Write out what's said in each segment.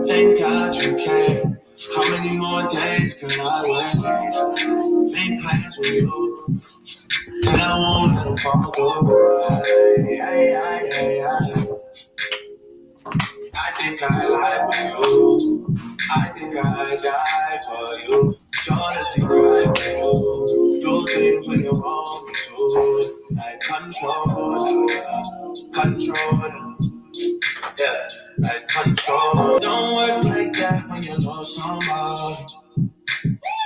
Thank God you came. How many more days could I wait? Make plans with you, and I won't let them fall through. Yeah. I think I lie for you. I think I die for you. Jealousy cry for you. Do things when you want me to. Like control, yeah, like control. Don't work like that when you love somebody.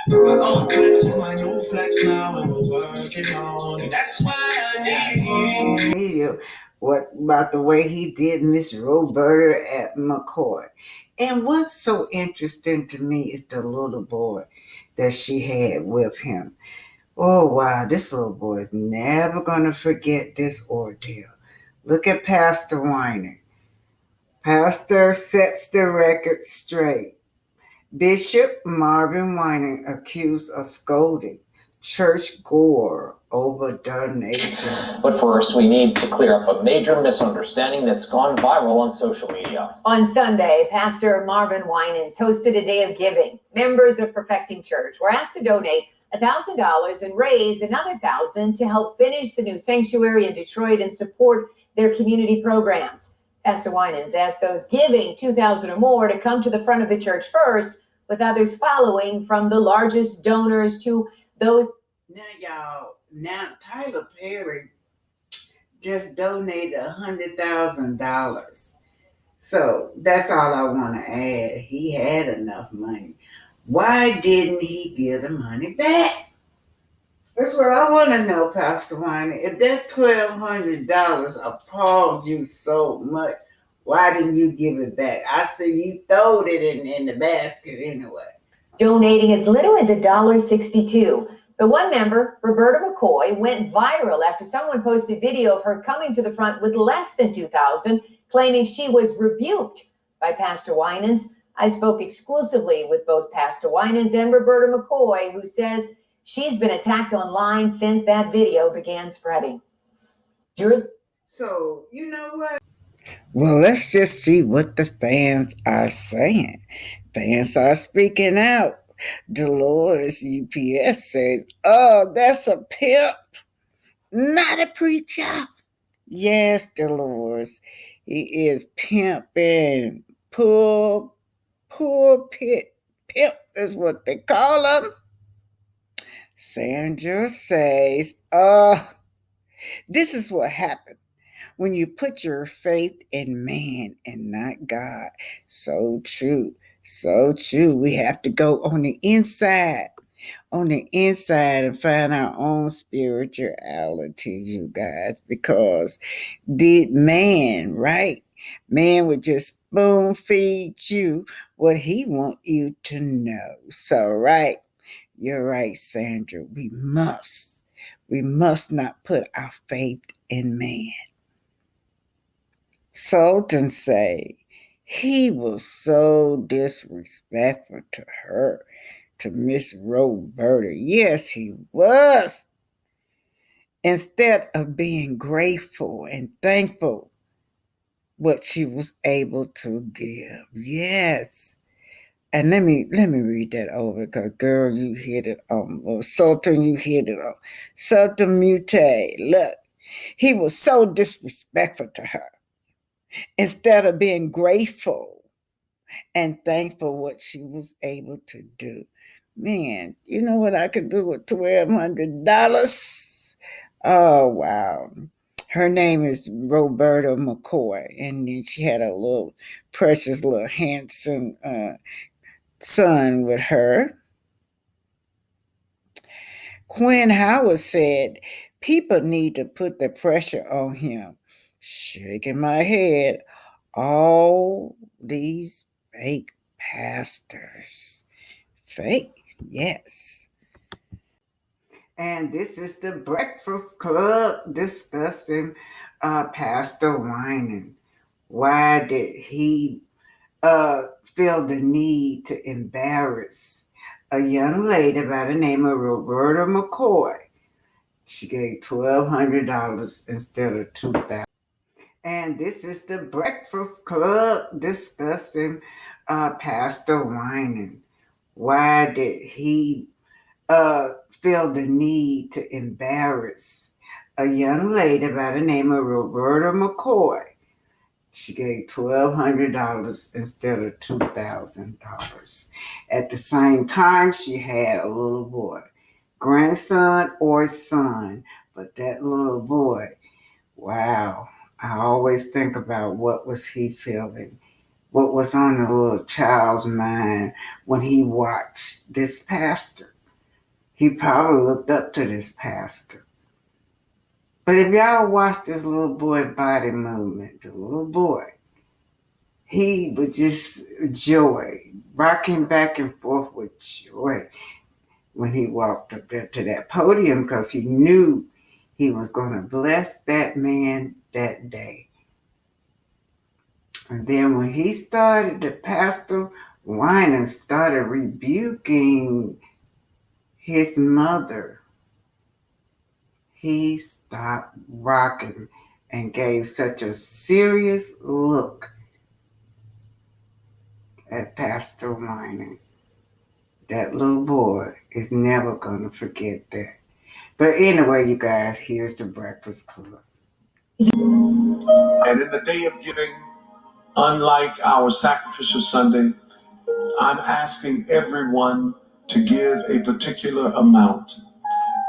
My old flex is my new flex now, and we're working on it. That's why I need you. What about the way he did Miss Roberta at McCoy? And what's so interesting to me is the little boy that she had with him. Oh, wow, this little boy is never going to forget this ordeal. Look at Pastor Weiner. Pastor sets the record straight. Bishop Marvin Weiner accused of scolding churchgoer over donation. But first, we need to clear up a major misunderstanding that's gone viral on social media. On Sunday, Pastor Marvin Winans hosted a day of giving. Members of Perfecting Church were asked to donate $1,000 and raise another $1,000 to help finish the new sanctuary in Detroit and support their community programs. Pastor Winans asked those giving $2,000 or more to come to the front of the church first, with others following, from the largest donors to those. Now Tyler Perry just donated $100,000. So that's all I want to add. He had enough money. Why didn't he give the money back? That's what I want to know, Pastor Weiner. If that $1,200 appalled you so much, why didn't you give it back? I see you throwed it in the basket anyway. Donating as little as $1.62. But one member, Roberta McCoy, went viral after someone posted video of her coming to the front with less than $2,000, claiming she was rebuked by Pastor Winans. I spoke exclusively with both Pastor Winans and Roberta McCoy, who says she's been attacked online since that video began spreading. So, you know what? Well, let's just see what the fans are saying. Fans are speaking out. Dolores UPS says, "Oh, that's a pimp, not a preacher." Yes, Dolores, he is pimping. Pulpit pimp is what they call him. Sandra says, this is what happened when you put your faith in man and not God. So true. So true. We have to go on the inside and find our own spirituality, you guys, because did man, right? Man would just spoon feed you what he want you to know. So, right, you're right, Sandra. We must not put our faith in man. Sultan say he was so disrespectful to her, to Miss Roberta. Yes, he was. Instead of being grateful and thankful what she was able to give. Yes. And let me read that over, because girl, you hit it on. Or Sultan, you hit it on. Sultan Mute, look, he was so disrespectful to her. Instead of being grateful and thankful what she was able to do. Man, you know what I could do with $1,200? Oh, wow. Her name is Roberta McCoy, and then she had a little precious little handsome son with her. Quinn Howard said, people need to put the pressure on him. Shaking my head. All these fake pastors. Fake? Yes. And this is the Breakfast Club discussing Pastor Winan. Why did he feel the need to embarrass a young lady by the name of Roberta McCoy? She gave $1,200 instead of $2,000. And this is the Breakfast Club discussing Pastor Winan, why did he feel the need to embarrass a young lady by the name of Roberta McCoy? She gave $1,200 instead of $2,000. At the same time, she had a little boy, grandson or son, but that little boy, wow. I always think about what was he feeling, what was on the little child's mind when he watched this pastor. He probably looked up to this pastor. But if y'all watch this little boy body movement, the little boy, he was just joy, rocking back and forth with joy when he walked up there to that podium because he knew he was going to bless that man that day. And then when he started, the Pastor Winan started rebuking his mother. He stopped rocking and gave such a serious look at Pastor Winan. That little boy is never going to forget that. But anyway, you guys, here's the Breakfast Club. And in the day of giving, unlike our sacrificial Sunday, I'm asking everyone to give a particular amount.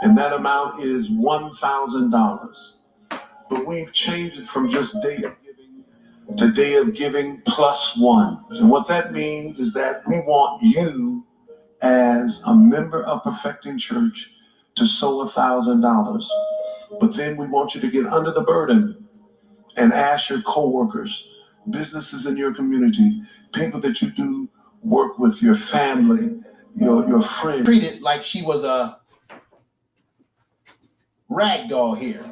And that amount is $1,000. But we've changed it from just day of giving to day of giving plus one. And what that means is that we want you as a member of Perfecting Church to sow $1,000. But then we want you to get under the burden and ask your coworkers, businesses in your community, people that you do work with, your family, your friends. Treated like she was a rag doll here.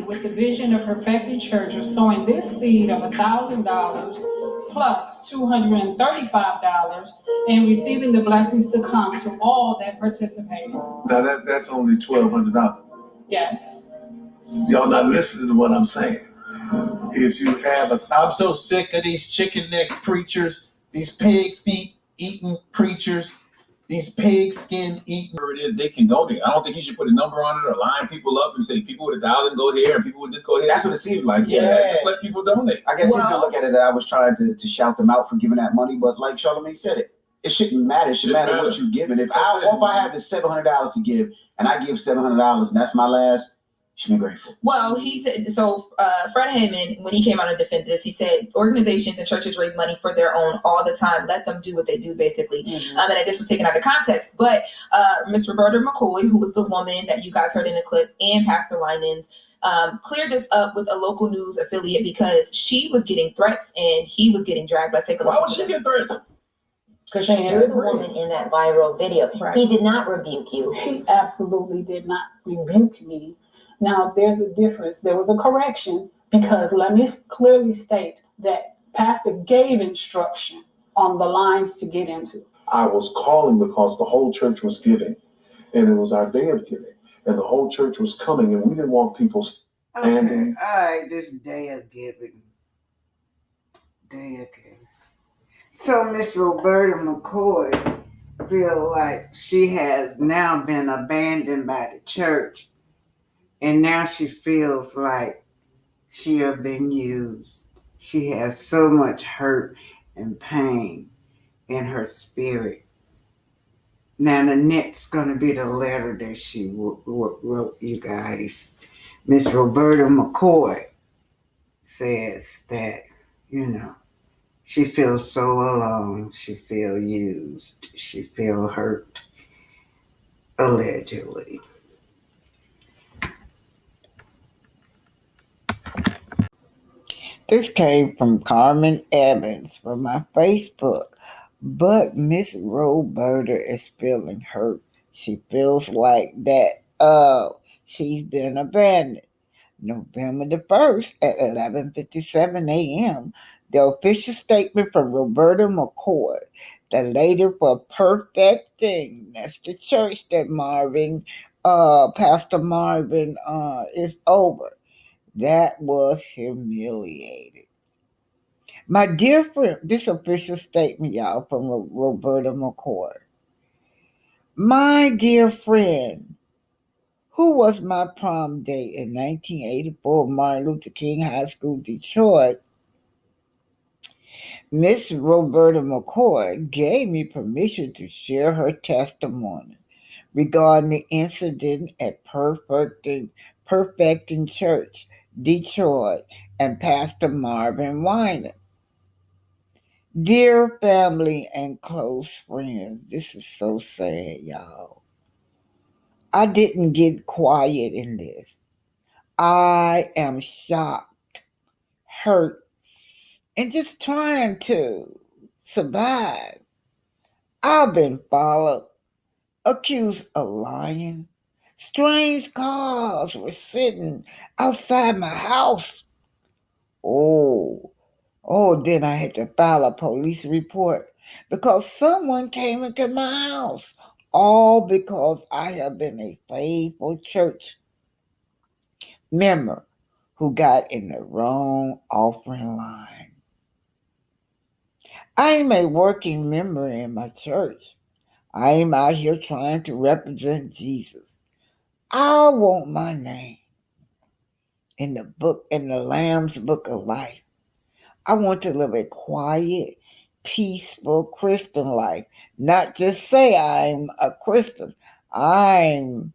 With the vision of Perfecting Church of sowing this seed of $1,000 plus $235 and receiving the blessings to come to all that participated. Now that's only $1,200. Yes. Y'all not listening to what I'm saying. If you have I'm so sick of these chicken neck preachers, these pig feet eating preachers, these pig skin eating. Whatever it is, they can donate. I don't think he should put a number on it or line people up and say people with 1,000 go here and people with this go here. That's what it seemed like. Yeah, just let people donate. I guess he's gonna look at it that I was trying to shout them out for giving that money, but like Charlamagne said it shouldn't matter. It should matter what you're giving. If I have this $700 to give and I give $700 and that's my last, you should be grateful. Well, he said, so Fred Hammond, when he came out and defended this, he said organizations and churches raise money for their own all the time. Let them do what they do, basically. Mm-hmm. And this was taken out of context. But Miss Roberta McCoy, who was the woman that you guys heard in the clip, and Pastor Winans, cleared this up with a local news affiliate because she was getting threats and he was getting dragged. Let's take a listen. Why would she get threats? Because she ain't You're the woman in that viral video. Right. He did not rebuke you. He absolutely did not rebuke me. Now, there's a difference. There was a correction because let me clearly state that Pastor gave instruction on the lines to get into. I was calling because the whole church was giving, and it was our day of giving, and the whole church was coming, and we didn't want people standing. Okay, all right, this day of giving. So Miss Roberta McCoy feel like she has now been abandoned by the church, and now she feels like she has been used. She has so much hurt and pain in her spirit. Now the next going to be the letter that she wrote, you guys. Miss Roberta McCoy says that, she feels so alone. She feels used. She feels hurt, allegedly. This came from Carmen Evans from my Facebook. But Miss Roberta is feeling hurt. She feels like that she's been abandoned. November the 1st at 11:57 a.m., the official statement from Roberta McCoy, the lady for Perfecting, that's the church that Pastor Marvin is over. That was humiliated. My dear friend, this official statement, y'all, from Roberta McCoy. My dear friend, who was my prom date in 1984 Martin Luther King High School, Detroit, Miss Roberta McCoy gave me permission to share her testimony regarding the incident at Perfecting Church, Detroit, and Pastor Marvin Winans. Dear family and close friends, this is so sad, y'all. I didn't get quiet in this. I am shocked, hurt, and just trying to survive. I've been followed, accused of lying. Strange cars were sitting outside my house. Then I had to file a police report because someone came into my house, all because I have been a faithful church member who got in the wrong offering line. I am a working member in my church. I am out here trying to represent Jesus. I want my name in the Lamb's Book of Life. I want to live a quiet, peaceful Christian life. Not just say I'm a Christian. I'm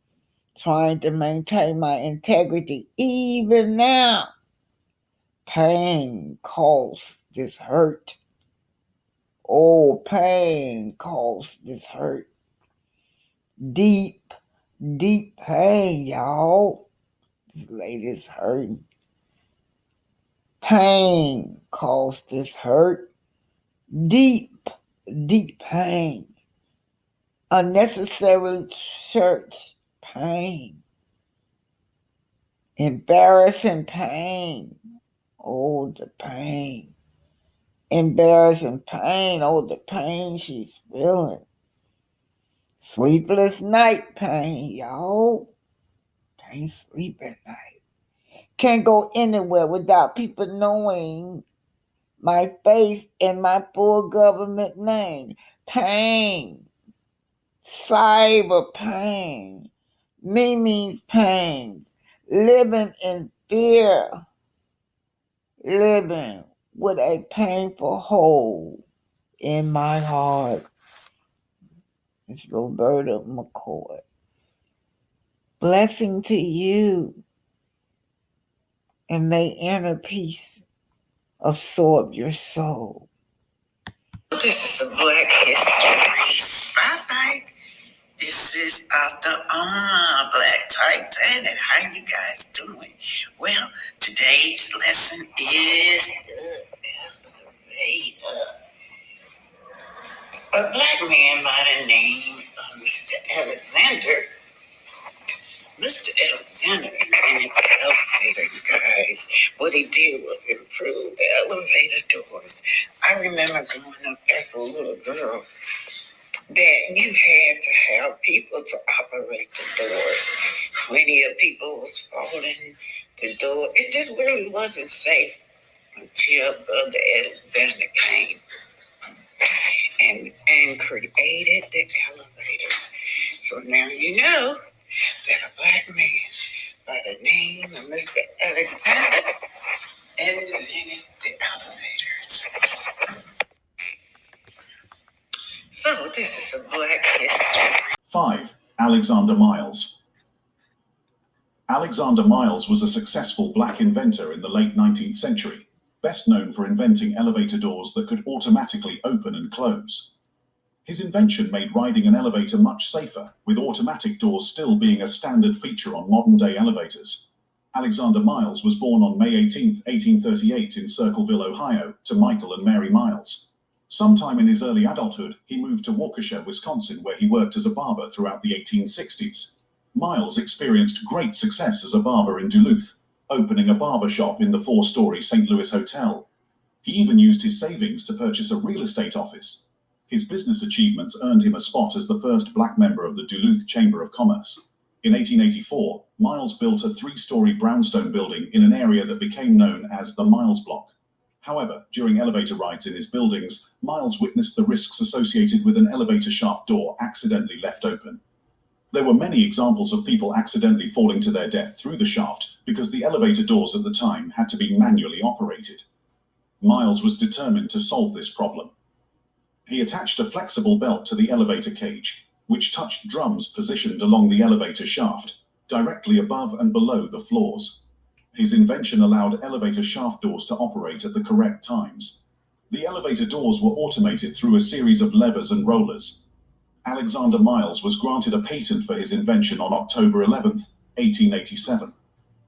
trying to maintain my integrity even now. Pain caused this hurt. Pain caused this hurt. Deep, deep pain, y'all. This lady's hurting. Pain caused this hurt. Deep, deep pain. Unnecessary church pain. Embarrassing pain. The pain. Embarrassing pain. The pain she's feeling. Sleepless night pain, y'all. Can't sleep at night. Can't go anywhere without people knowing my face and my full government name. Pain. Cyber pain. Mimi's pains. Living in fear. Living with a painful hole in my heart. It's Roberta McCoy. Blessing to you, and may inner peace absorb your soul. This is a Black History Spotlight. This is Author Black Titan. How you guys doing? Well, today's lesson is the elevator. A black man by the name of Mr. Alexander. Mr. Alexander invented the elevator, you guys. What he did was improve the elevator doors. I remember growing up as a little girl that you had to have people to operate the doors. Plenty of people was falling the door. It just really wasn't safe until Brother Alexander came and created the elevators. So now you know that a black man by the name of Mr. Alexander invented the elevators. So this is a Black History. 5. Alexander Miles. Alexander Miles was a successful black inventor in the late 19th century, best known for inventing elevator doors that could automatically open and close. His invention made riding an elevator much safer, with automatic doors still being a standard feature on modern-day elevators. Alexander Miles was born on May 18, 1838 in Circleville, Ohio, to Michael and Mary Miles. Sometime in his early adulthood, he moved to Waukesha, Wisconsin, where he worked as a barber throughout the 1860s. Miles experienced great success as a barber in Duluth, opening a barber shop in the 4-story St. Louis Hotel. He even used his savings to purchase a real estate office. His business achievements earned him a spot as the first black member of the Duluth Chamber of Commerce. In 1884, Miles built a 3-story brownstone building in an area that became known as the Miles Block. However, during elevator rides in his buildings, Miles witnessed the risks associated with an elevator shaft door accidentally left open. There were many examples of people accidentally falling to their death through the shaft because the elevator doors at the time had to be manually operated. Miles was determined to solve this problem. He attached a flexible belt to the elevator cage, which touched drums positioned along the elevator shaft, directly above and below the floors. His invention allowed elevator shaft doors to operate at the correct times. The elevator doors were automated through a series of levers and rollers. Alexander Miles was granted a patent for his invention on October 11, 1887.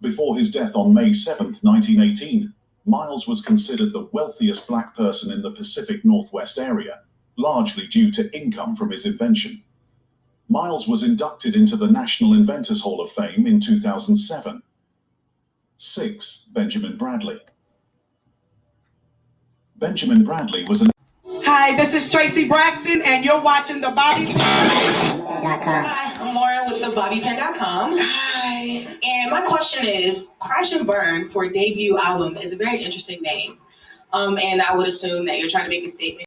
Before his death on May 7, 1918, Miles was considered the wealthiest black person in the Pacific Northwest area, largely due to income from his invention. Miles was inducted into the National Inventors Hall of Fame in 2007. 6. Benjamin Bradley. Benjamin Bradley was an... Hi, this is Tracy Braxton, and you're watching the Bobby Pen. Hi, I'm Laura with the BobbyPen.com. Hi. And my question is, Crash and Burn for debut album is a very interesting name. And I would assume that you're trying to make a statement.